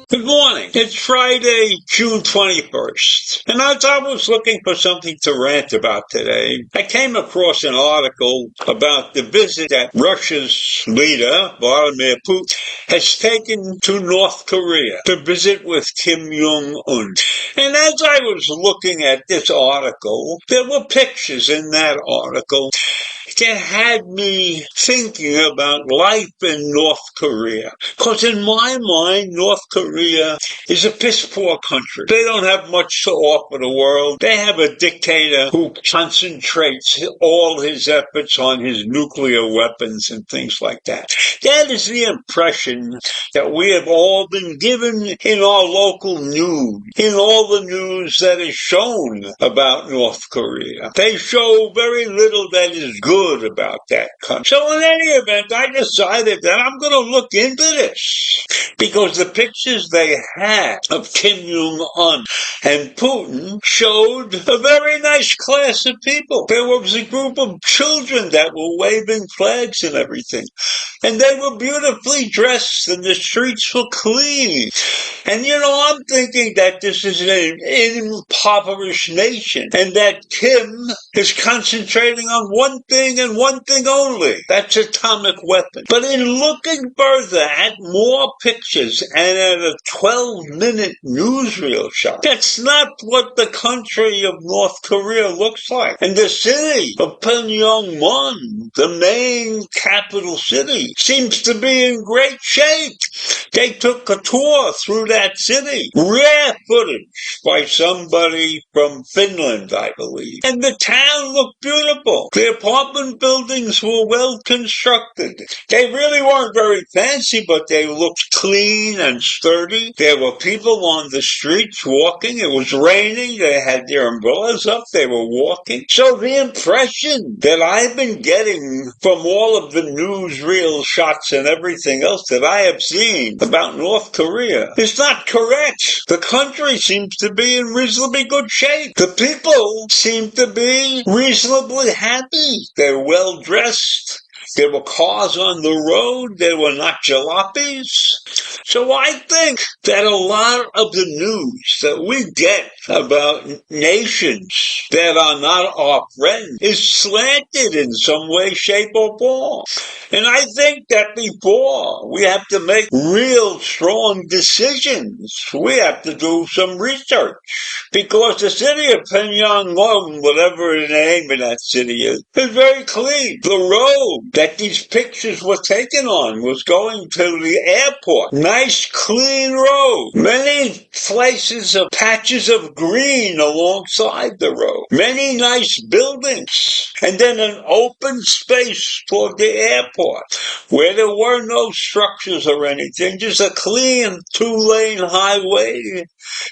Good morning. It's Friday, June 21st. And as I was looking for something to rant about today, I came across an article about the visit that Russia's leader, Vladimir Putin, has taken to North Korea to visit with Kim Jong-un. And as I was looking at this article, there were pictures in that article that had me thinking about life in North Korea. Because in my mind, North Korea is a piss-poor country. They don't have much to offer the world. They have a dictator who concentrates all his efforts on his nuclear weapons and things like that. That is the impression that we have all been given in our local news, in all the news that is shown about North Korea. They show very little that is good about that country. So in any event, I decided that I'm going to look into this because the pictures they had of Kim Jong-un and Putin showed a very nice class of people. There was a group of children that were waving flags and everything. And they were beautifully dressed and the streets were clean. And I'm thinking that this is an impoverished nation and that Kim is concentrating on one thing and one thing only. That's atomic weapon. But in looking further at more pictures and at a 12-minute newsreel shot, that's not what the country of North Korea looks like. And the city of Pyongyang, the main capital city, seems to be in great shape. They took a tour through that city. Rare footage by somebody from Finland, I believe. And the town looked beautiful. The apartment buildings were well constructed. They really weren't very fancy, but they looked clean and sturdy. There were people on the streets walking. It was raining. They had their umbrellas up. They were walking. So the impression that I've been getting from all of the newsreel shots and everything else that I have seen about North Korea is not correct. The country seems to be in reasonably good shape. The people seem to be reasonably happy. They're well dressed. There were cars on the road. There were not jalopies. So I think that a lot of the news that we get about nations that are not our friends is slanted in some way, shape, or form. And I think that before we have to make real strong decisions, we have to do some research. Because the city of Pyongyang, whatever the name of that city is very clean. The road that these pictures were taken on was going to the airport. Nice, clean road. Many places of patches of green alongside the road. Many nice buildings. And then an open space for the airport where there were no structures or anything. Just a clean 2-lane highway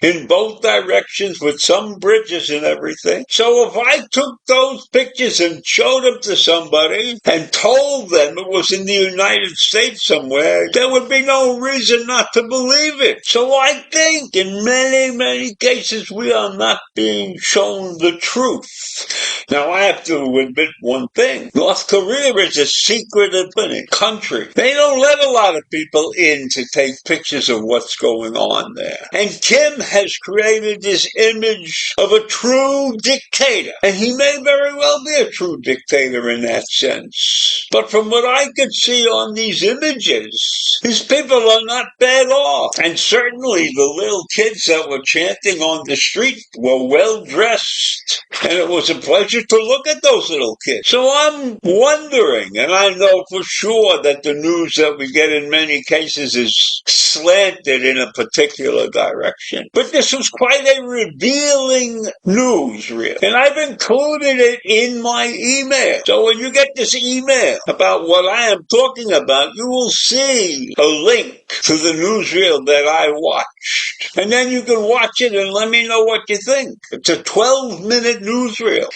in both directions with some bridges and everything. So if I took those pictures and showed them to somebody and told them it was in the United States somewhere, there would be no reason not to believe it. So I think in many, many cases we are not being shown the truth. Now I have to admit one thing. North Korea is a secretive country. They don't let a lot of people in to take pictures of what's going on there. And Kim has created this image of a true dictator. And he may very well be a true dictator in that sense. But from what I could see on these images, these people are not bad off. And certainly the little kids that were chanting on the street were well dressed. And it was a pleasure to look at those little kids. So I'm wondering, and I know for sure that the news that we get in many cases is slanted in a particular direction. But this was quite a revealing newsreel. And I've included it in my email. So when you get this email email about what I am talking about, you will see a link to the newsreel that I watched. And then you can watch it and let me know what you think. It's a 12-minute newsreel.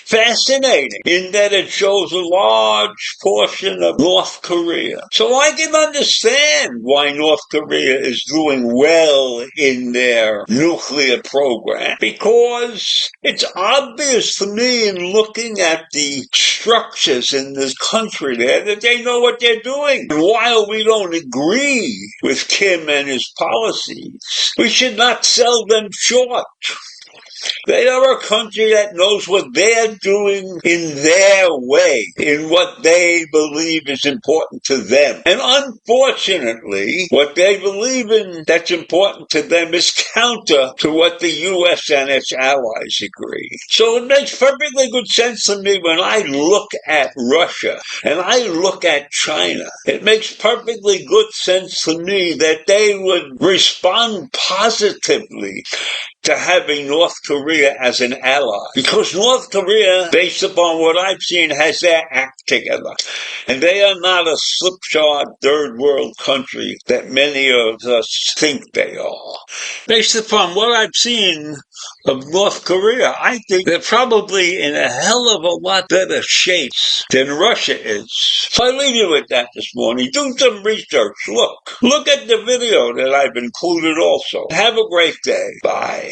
Fascinating in that it shows a large portion of North Korea. So I can understand why North Korea is doing well in their nuclear program, because it's obvious to me in looking at the structures in this country there that they know what they're doing. And while we don't agree with Kim and his policies, we should not sell them short. They are a country that knows what they're doing in their way, in what they believe is important to them. And unfortunately, what they believe in that's important to them is counter to what the U.S. and its allies agree. So it makes perfectly good sense to me when I look at Russia and I look at China. It makes perfectly good sense to me that they would respond positively to having North Korea as an ally. Because North Korea, based upon what I've seen, has their act together. And they are not a slipshod third world country that many of us think they are. Based upon what I've seen of North Korea, I think they're probably in a hell of a lot better shape than Russia is. So I leave you with that this morning. Do some research. Look at the video that I've included also. Have a great day. Bye.